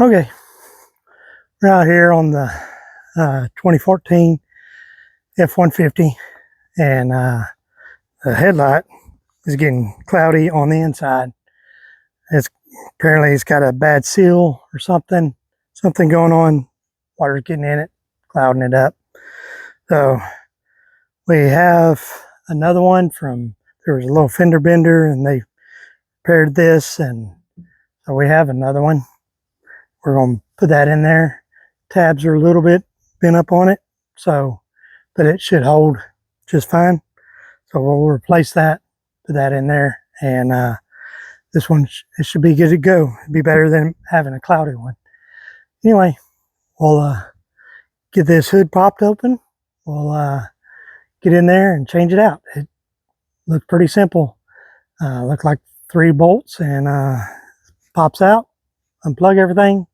Okay, we're out here on the 2014 F150, and the headlight is getting cloudy on the inside. It's got a bad seal or something going on. Water's getting in it, clouding it up. So we have another one from, there was a little fender bender and they repaired this, and so we have another one. We're going to put that in there. Tabs are a little bit bent up on it, so but it should hold just fine. So we'll replace that, put that in there, and this one it should be good to go. It'd be better than having a cloudy one. Anyway, we'll get this hood popped open. We'll get in there and change it out. It looked pretty simple. Looked like 3 bolts, and pops out. Unplug everything,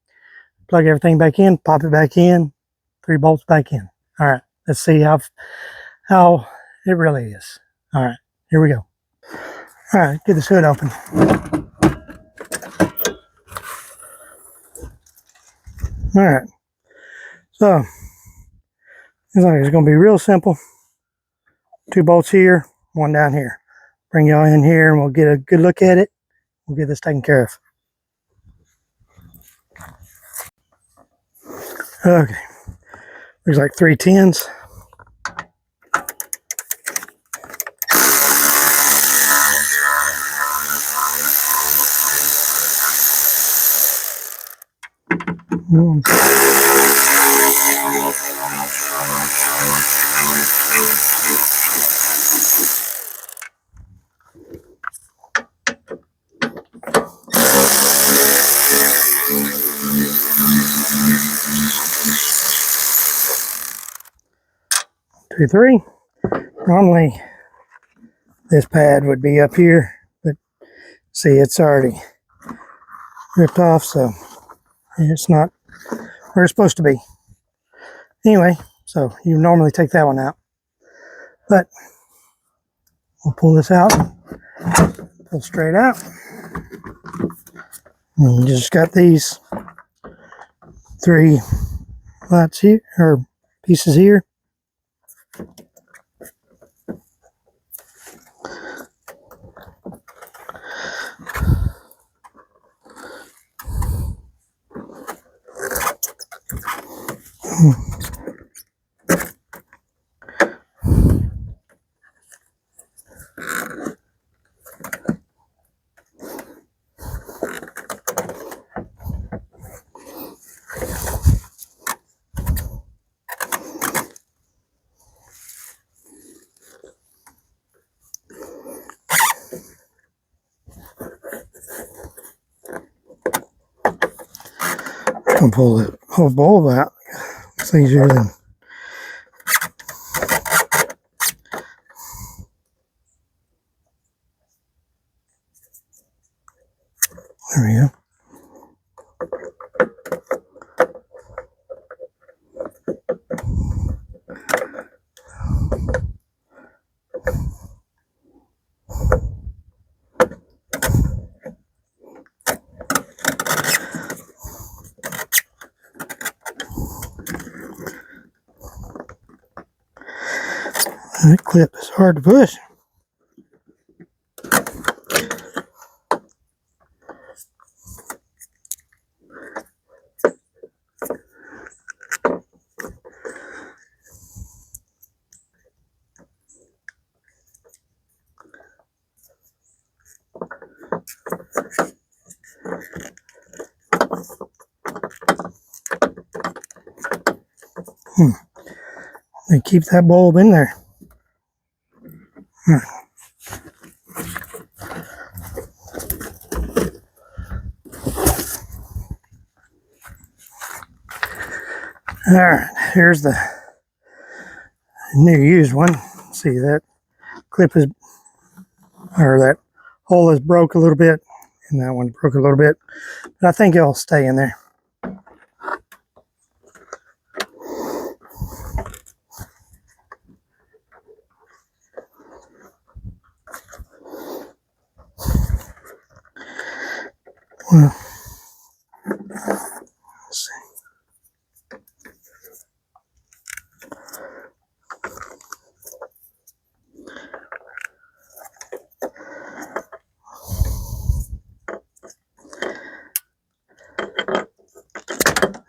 plug everything back in, pop it back in, 3 bolts back in. All right, let's see how it really is. All right, here we go. All right, get this hood open. All right, so it's going to be real simple. 2 bolts here, 1 down here. Bring y'all in here and we'll get a good look at it. We'll get this taken care of. Okay, there's like 3 10s. Two, 3. Normally this pad would be up here, but see, it's already ripped off, so it's not where it's supposed to be. Anyway, so you normally take that one out, but we'll pull this out, pull straight out. And you just got these 3 lights here, or pieces here. I'm gonna pull the whole bulb out. It's easier than. There we go. That clip is hard to push. And keep that bulb in there. All right, here's the new used one. See, that clip is, or that hole is broke a little bit, and that one broke a little bit, but I think it'll stay in there. Well,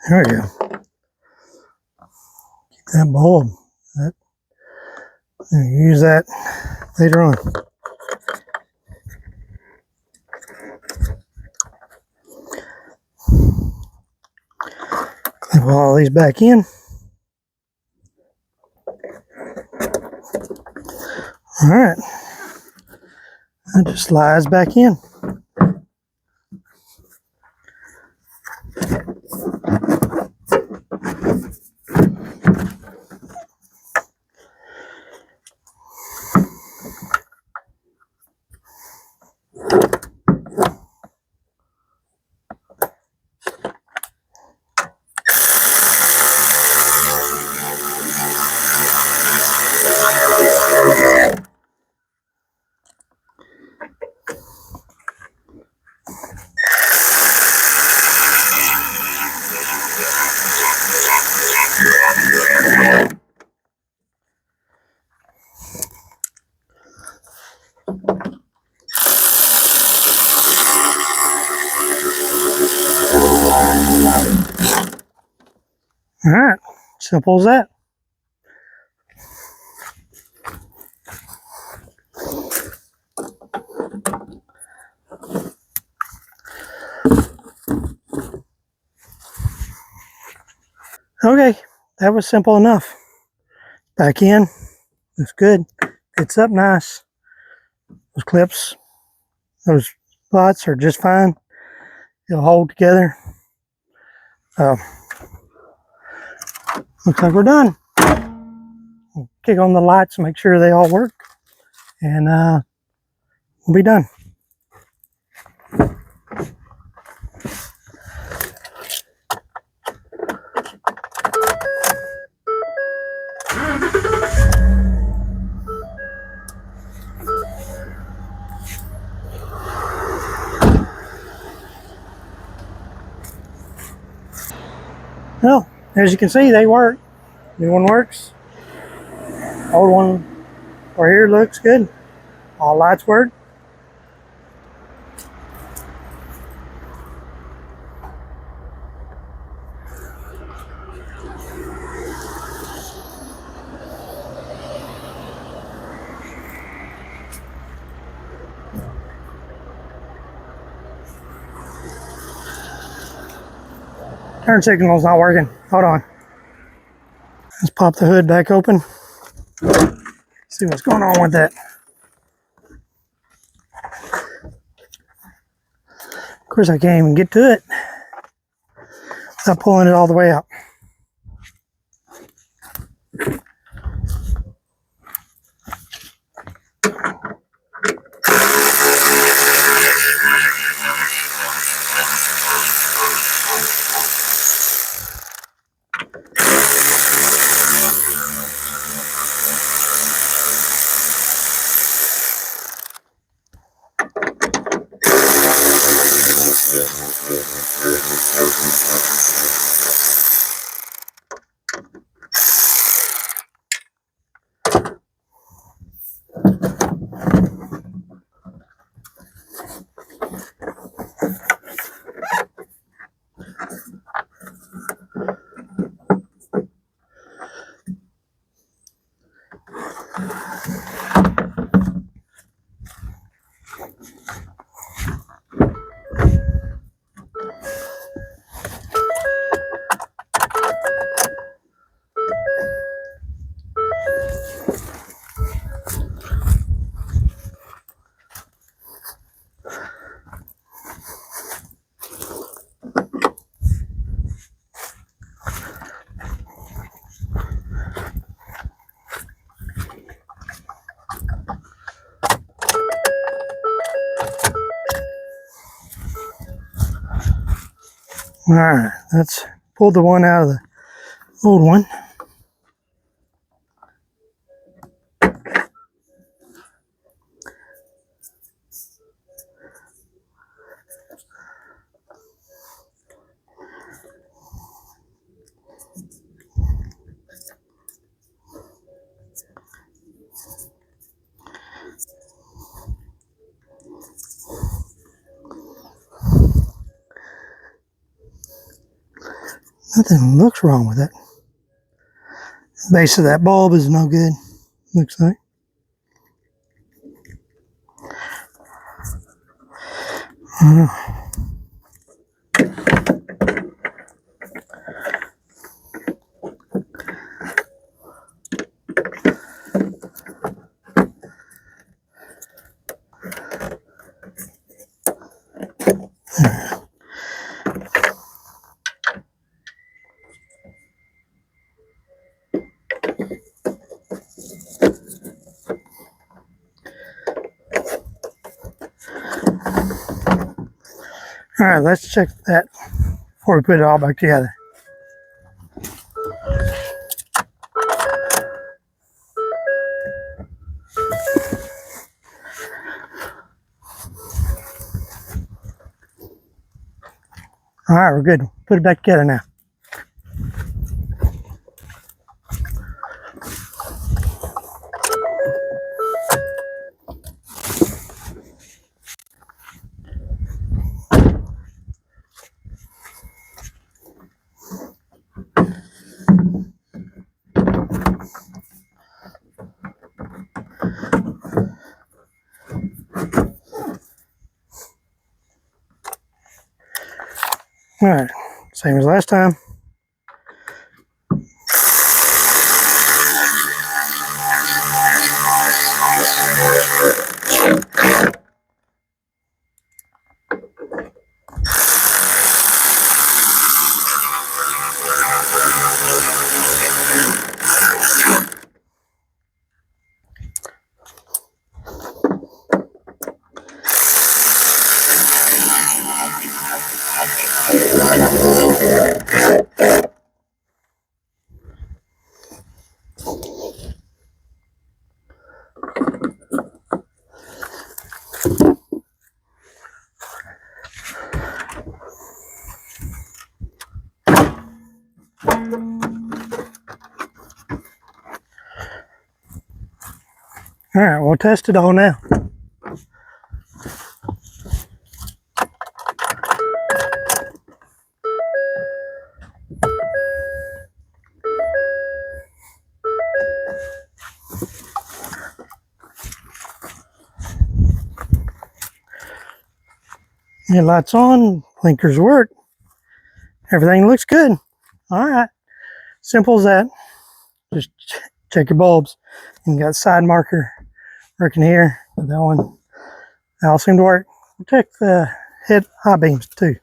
There we go. Keep that bulb. Use that later on. Clip all these back in. All right. That just slides back in. All right, simple as that. Okay, that was simple enough. Back in, looks good. Fits up nice. Those clips, those spots are just fine. They'll hold together. Looks like we're done. We'll kick on the lights, make sure they all work, and we'll be done. Well, as you can see, they work. New one works. Old one right here looks good. All lights work. Turn signal's not working. Hold on. Let's pop the hood back open. See what's going on with that. Of course, I can't even get to it without pulling it all the way out. All right, let's pull the one out of the old one. Nothing looks wrong with it. Base of that bulb is no good, looks like. All right, let's check that before we put it all back together. All right, we're good. Put it back together now. All right, same as last time. All right, we'll test it all now. Headlights on, blinkers work. Everything looks good. All right, simple as that. Just check your bulbs. You got side marker working here. That one, they all seem to work. Check the head high beams too.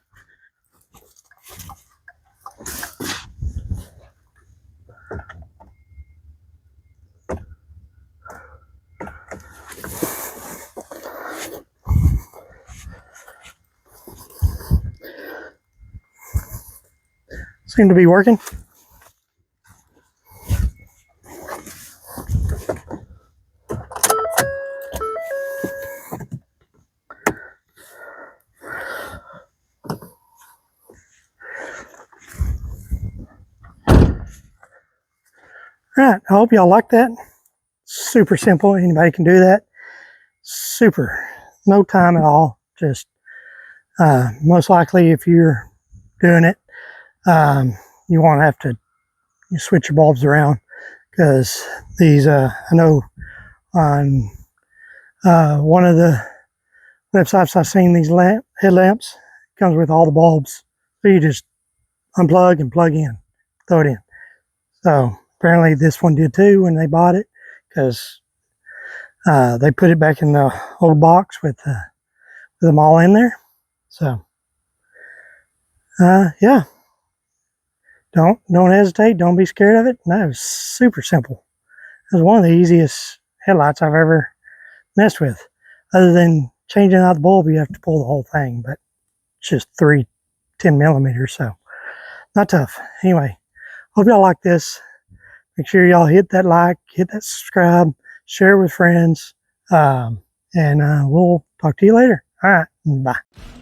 Seem to be working. Right, I hope y'all like that. Super simple, anybody can do that. Super, no time at all. Just most likely if you're doing it, you won't have to switch your bulbs around, because these, I know on one of the websites I've seen, these headlamps comes with all the bulbs. So you just unplug and plug in, throw it in. So apparently this one did too when they bought it, because they put it back in the old box with them all in there. So yeah, don't hesitate. Don't be scared of it. No, it was super simple. It was one of the easiest headlights I've ever messed with. Other than changing out the bulb, you have to pull the whole thing, but it's just 3 10 millimeters, so not tough. Anyway, hope y'all like this. Make sure y'all hit that like, hit that subscribe, share it with friends, and we'll talk to you later. All right, bye.